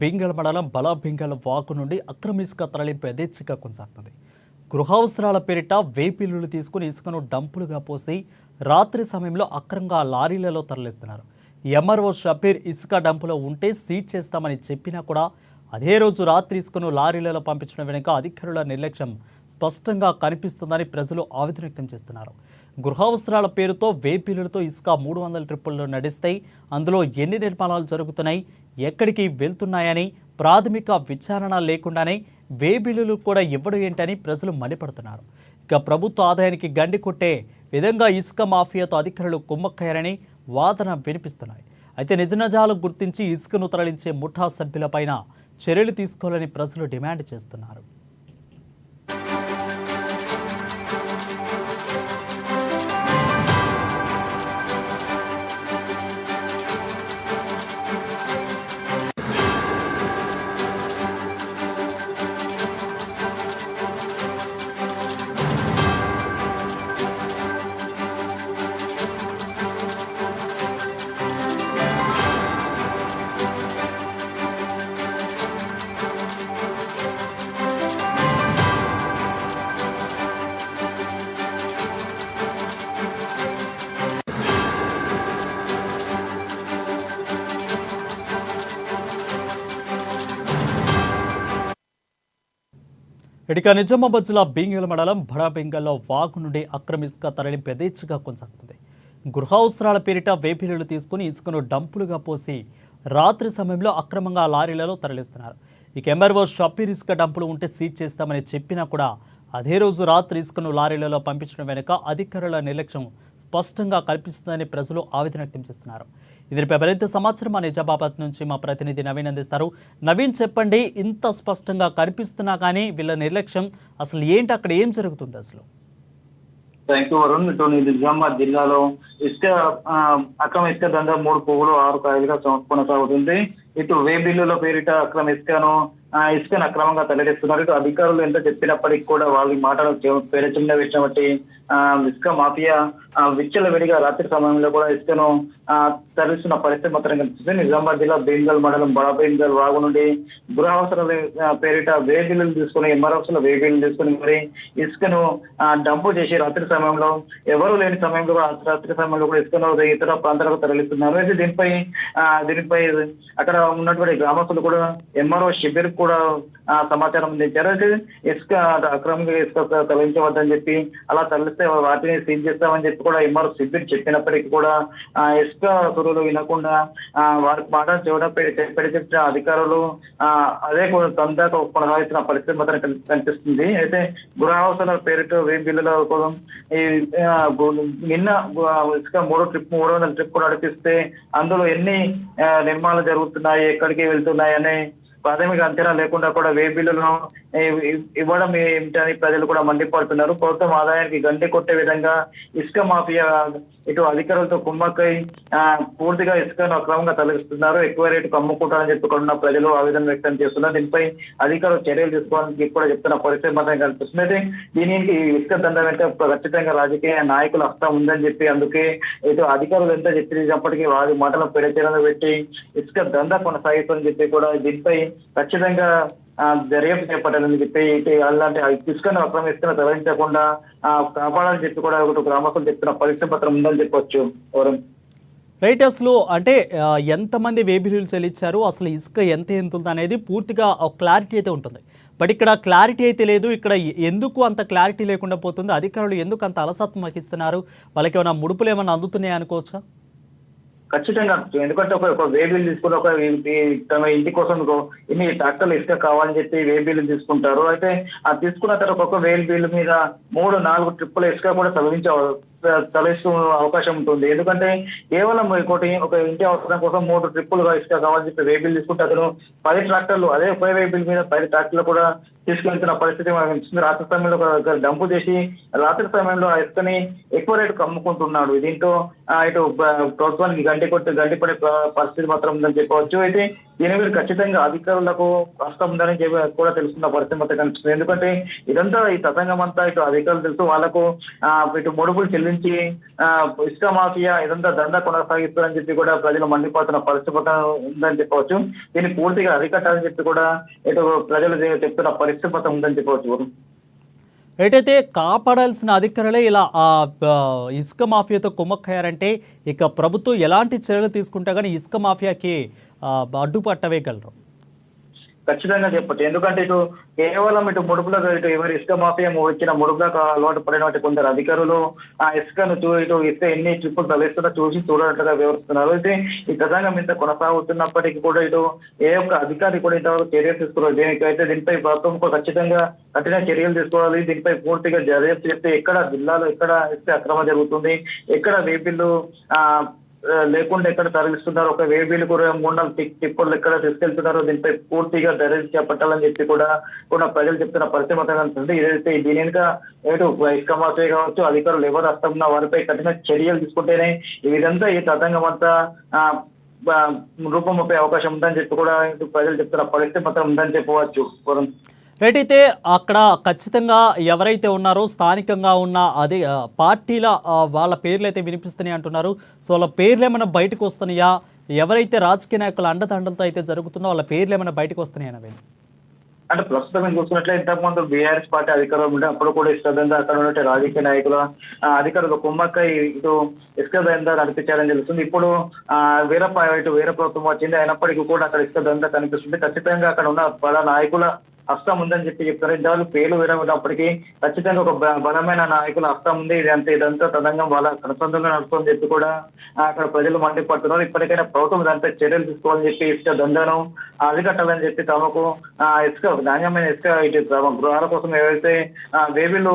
బీంగళ మండలం బలబింగళ వాగు నుండి అక్రమ ఇసుక తరలింపు యథేచ్ఛగా కొనసాగుతుంది. గృహావసరాల పేరిట వేపిల్లులు తీసుకుని ఇసుకను డంపులుగా పోసి రాత్రి సమయంలో అక్రమంగా లారీలలో తరలిస్తున్నారు. ఎంఆర్ఓ షబీర్ ఇసుక డంపులో ఉంటే సీజ్ చేస్తామని చెప్పినా కూడా అదే రోజు రాత్రి ఇసుకను లారీలలో పంపించడం వెనుక అధికారుల నిర్లక్ష్యం స్పష్టంగా కనిపిస్తుందని ప్రజలు ఆవేదన వ్యక్తం చేస్తున్నారు. గృహావసరాల పేరుతో వేపిల్లులతో ఇసుక 300 ట్రిప్పుల్లో నడిస్తాయి. అందులో ఎన్ని నిర్మాణాలు జరుగుతున్నాయి, ఎక్కడికి వెళ్తున్నాయని ప్రాథమిక విచారణ లేకుండానే వేబిల్లులు కూడా ఇవ్వడం ఏంటని ప్రజలు మండిపడుతున్నారు. ఇక ప్రభుత్వ ఆదాయానికి గండి కొట్టే విధంగా ఇసుక మాఫియాతో అధికారులు కుమ్మక్కయ్యారని వాదన వినిపిస్తున్నాయి. అయితే నిజనిజాలు గుర్తించి ఇసుకను తరలించే ముఠా సభ్యులపైన చర్యలు తీసుకోవాలని ప్రజలు డిమాండ్ చేస్తున్నారు. ఇక నిజామాబాద్ జిల్లా బీంగళ మండలం బడబింగల్లో వాగు నుండి అక్రమ ఇసుక తరలింపు యథేచ్ఛగా కొనసాగుతుంది. గృహావసరాల పేరిట వేపిల్లులు తీసుకుని ఇసుకను డంపులుగా పోసి రాత్రి సమయంలో అక్రమంగా లారీలలో తరలిస్తున్నారు. ఇక ఎంఆర్ఓ షబీర్ ఇసుక డంపులు ఉంటే సీజ్ చేస్తామని చెప్పినా కూడా అదే రోజు రాత్రి ఇసుకను లారీలలో పంపించడం వెనుక అధికారుల నిర్లక్ష్యం స్పష్టంగా కల్పిస్తుందని ప్రజలు ఆవేదన వ్యక్తం చేస్తున్నారు. దీనిపై మరింత సమాచారం మా నిజామాబాద్ నుంచి మా ప్రతినిధి నవీన్ అందిస్తారు. నవీన్, చెప్పండి, ఇంత స్పష్టంగా కనిపిస్తున్నా కానీ వీళ్ళ నిర్లక్ష్యం అసలు ఏంటి, అక్కడ ఏం జరుగుతుంది అసలు? Thank you Varun. ఇటు నిజామాబాద్ జిల్లాలో ఇసుక అక్రమ ఇసుక దందా 3 పువ్వులు 6 కాయలుగా కొనసాగుతుంది. ఇటు వేబిల్లుల పేరిట అక్రమ ఇసుకను అక్రమంగా తరలిస్తున్నారు. ఇటు అధికారులు ఎంత చెప్పినప్పటికీ కూడా వాళ్ళ మాటలు చిన్న విషయం బట్టి ఇసుక మాఫియా విచ్చలవిడిగా రాత్రి సమయంలో కూడా ఇసుకను తరలిస్తున్న పరిస్థితి మాత్రం కనిపిస్తుంది. నిజామాబాద్ జిల్లా బీంగల్ మండలం బడబింగల్ వాగు నుండి గృహావసరాల పేరిట వేబిల్లులు తీసుకుని ఎంఆర్ఓల వేబిల్లు తీసుకుని మరి ఇసుకను డంపు చేసి రాత్రి సమయంలో ఎవరు లేని సమయంలో రాత్రి సమయంలో కూడా ఇసుకను ఇతర ప్రాంతాలకు తరలిస్తున్నారు. అయితే దీనిపై అక్కడ ఉన్నటువంటి గ్రామస్తులు కూడా ఎంఆర్ఓ షబీర్ కూడా సమాచారం అందించారు. అయితే ఇసుక అక్రమంగా ఇసుక తరలించవద్దని చెప్పి, అలా తరలిస్తే వాటిని సీజ్ చేస్తామని చెప్పి కూడా ఎంఆర్ఓ షబీర్ చెప్పినప్పటికీ కూడా ఇసుక సురులు వినకుండా వారికి మాట చెప్పిన అధికారులు అదే దందా కొనసాగుతున్న పరిస్థితి మాత్రం కనిపిస్తుంది. అయితే గృహావసరాల పేరుతో బిల్లుల కోసం నిన్న ఇసుక 300 ట్రిప్ నడిపిస్తే అందులో ఎన్ని నిర్మాణాలు జరుగుతున్నాయి, ఎక్కడికి వెళ్తున్నాయి అనే ప్రాథమిక అంచనా లేకుండా కూడా బిల్లులను ఇవ్వడం ఏమిటని ప్రజలు కూడా మండిపడుతున్నారు. ప్రభుత్వం ఆదాయానికి గండి కొట్టే విధంగా ఇసుక మాఫియా ఇటు అధికారులతో కుమ్మక్కై పూర్తిగా ఇసుకను అక్రమంగా తరలిస్తున్నారు. ఎక్కువ రేటుకు అమ్ముకుంటారని చెప్పుకున్న ప్రజలు ఆవేదన వ్యక్తం చేస్తున్నారు. దీనిపై అధికారులు చర్యలు తీసుకోవడానికి కూడా చెప్తున్న పరిస్థితి మాత్రం కనిపిస్తుంది. అయితే దీనికి ఇసుక దండ వెంట ఖచ్చితంగా రాజకీయ నాయకుల హస్తం ఉందని చెప్పి, అందుకే ఇటు అధికారులు ఎంత చెప్పినప్పటికీ వారి మాటలను పెడచేరను పెట్టి ఇసుక దంద కొనసాగుతుందని చెప్పి కూడా దీనిపై ఖచ్చితంగా దర్యాప్తు చేపట్టాలని చెప్పి అలాంటి ఇసుకను అక్రమ ఇసుకను తరలించకుండా కాపాడాలని చెప్పి కూడా ఒకటి గ్రామస్తులు చెప్తున్న పరిస్థితి పత్రం ఉందని చెప్పొచ్చు. రైట్, అసలు అంటే ఎంతమంది వేబిల్లులు చెల్లించారు, అసలు ఇసుక ఎంత ఉంది అనేది పూర్తిగా ఒక క్లారిటీ అయితే ఉంటుంది. బట్ ఇక్కడ క్లారిటీ అయితే లేదు. ఇక్కడ ఎందుకు అంత క్లారిటీ లేకుండా పోతుంది? అధికారులు ఎందుకు అంత అలసత్వం వహిస్తున్నారు? వాళ్ళకి ఏమైనా ముడుపులు ఏమైనా అందుతున్నాయి అనుకోవచ్చా? ఖచ్చితంగా, ఎందుకంటే ఒక వేబిల్ తీసుకుని తమ ఇంటి కోసం ఇన్ని ట్రాక్టర్లు ఇసుక కావాలని చెప్పి వేబిల్లు తీసుకుంటారు. అయితే ఆ తీసుకున్న తర్వాత ఒక వేబిల్ మీద 3-4 ట్రిప్పుల ఇసుక కూడా తరలిస్తూ అవకాశం ఉంటుంది. ఎందుకంటే కేవలం ఒక ఇంటి అవసరం కోసం 3 ట్రిప్పులుగా ఇసుక కావాలని చెప్పి వేబిల్ తీసుకుంటే అతను 10 ట్రాక్టర్లు, అదే ఒక వేబిల్ మీద 10 ట్రాక్టర్లు కూడా తీసుకెళ్తున్న పరిస్థితి మనకు కనిపిస్తుంది. రాత్రి సమయంలో ఒక డంపు చేసి రాత్రి సమయంలో ఆ ఇసుకని ఎక్కువ రేటుకు అమ్ముకుంటున్నాడు. దీంతో ఇటు ప్రభుత్వానికి గండి పడే పరిస్థితి మాత్రం ఉందని చెప్పవచ్చు. అయితే దీని మీద ఖచ్చితంగా అధికారులకు కష్టం ఉందని కూడా తెలుస్తున్న పరిస్థితి మాత్రం కనిపిస్తుంది. ఎందుకంటే ఇదంతా ఈ తతంగం అంతా ఇటు అధికారులు తెలుసు, వాళ్ళకు ఇటు ముడుపులు చెల్లించి ఇసుక మాఫియా ఇదంతా దందా కొనసాగిస్తారని చెప్పి కూడా ప్రజలు మండిపోతున్న పరిస్థితి మాత్రం ఉందని చెప్పవచ్చు. దీన్ని పూర్తిగా అరికట్టాలని చెప్పి కూడా ఇటు ప్రజలు చెప్తున్న పరిస్థితి మొత్తం ఉందని చెప్పవచ్చు. ఏటైతే కాపాడాల్సిన అధికారులే ఇలా ఇసుక మాఫియాతో కుమ్మక్కయ్యారంటే ఇక ప్రభుత్వం ఎలాంటి చర్యలు తీసుకుంటే కానీ ఇసుక మాఫియాకి అడ్డుపట్టవేయగలరు? ఖచ్చితంగా చెప్పచ్చు. ఎందుకంటే ఇటు కేవలం ఇటు ముడుపులకు ఇటు ఎవరు ఇసుక మాఫియా ఇచ్చిన ముడుపులకు అలవాటు పడినట్టు కొందరు అధికారులు ఆ ఇసుకను ఇటు ఇసుక ఎన్ని ట్రిప్పులు తరలిస్తున్నా చూడనట్లుగా వివరిస్తున్నారు. అయితే ఈ తతంగం ఇంత కొనసాగుతున్నప్పటికీ కూడా ఇటు ఏ ఒక్క అధికారి కూడా ఇంతవరకు చర్యలు తీసుకోవాలి. దీనిపై ప్రభుత్వం ఖచ్చితంగా కఠిన చర్యలు తీసుకోవాలి. దీనిపై పూర్తిగా దర్యాప్తు చేస్తే ఎక్కడ జిల్లాలో ఎక్కడ ఇసుక అక్రమం జరుగుతుంది, ఎక్కడ వేపిల్లు లేకుండా ఎక్కడ తరలిస్తున్నారు, ఒక వేబీలు కూడా 3-4 టిప్పులు ఎక్కడ తీసుకెళ్తున్నారు, దీనిపై పూర్తిగా దర్యాప్తు చేపట్టాలని చెప్పి కూడా ప్రజలు చెప్తున్న పరిస్థితి మొత్తం కనిపిస్తుంది. ఇదైతే దీని వెనుక ఏటు ఇసుక మాఫియా కావచ్చు, అధికారులు ఎవరు వస్తున్నా వారిపై కఠిన చర్యలు తీసుకుంటేనే ఇదంతా ఈ తతంగం అంతా రూపంపై అవకాశం ఉందని చెప్పి కూడా ప్రజలు చెప్తున్న పరిస్థితి మొత్తం ఉందని చెప్పవచ్చు. రైట్. అయితే అక్కడ ఖచ్చితంగా ఎవరైతే ఉన్నారో స్థానికంగా ఉన్న అదే పార్టీల వాళ్ళ పేర్లు అయితే వినిపిస్తున్నాయి అంటున్నారు. సో వాళ్ళ పేర్లు ఏమైనా బయటకు వస్తున్నాయా? ఎవరైతే రాజకీయ నాయకుల అండదండలతో అయితే జరుగుతుందో వాళ్ళ పేర్లు ఏమైనా బయటకు వస్తున్నాయి అనేవి అంటే ప్రస్తుతం మేము చూసుకున్నట్లే ఇంతకుముందు బీఆర్ఎస్ పార్టీ అధికారంలో ఉంటే అప్పుడు కూడా ఇసుక దందా అక్కడ ఉన్నట్టు రాజకీయ నాయకుల అధికారులు కుమ్మక్క ఇటు ఇసుక దందా నడిపించారని తెలుస్తుంది. ఇప్పుడు వేరే ప్రభుత్వం వచ్చింది, అయినప్పటికీ కూడా అక్కడ ఇసుక దందా కనిపిస్తుంది. ఖచ్చితంగా అక్కడ ఉన్న బల నాయకుల హస్తం ఉందని చెప్పి చెప్తారు. ఇంతవరకు పేర్లు వినప్పటికీ ఖచ్చితంగా ఒక బలమైన నాయకుల హస్తం ఉంది. ఇదంతా తదంగం వాళ్ళ కనసొంతంగా నడుస్తుందని చెప్పి కూడా అక్కడ ప్రజలు మండిపడుతున్నారు. ఇప్పటికైనా ప్రభుత్వం దానిపై చర్యలు తీసుకోవాలని చెప్పి ఇసుక దందాను అరికట్టాలని చెప్పి తమకు ఇసుక నాణ్యమైన ఇసుక ఇటు గృహాల కోసం ఏవైతే వేబీలు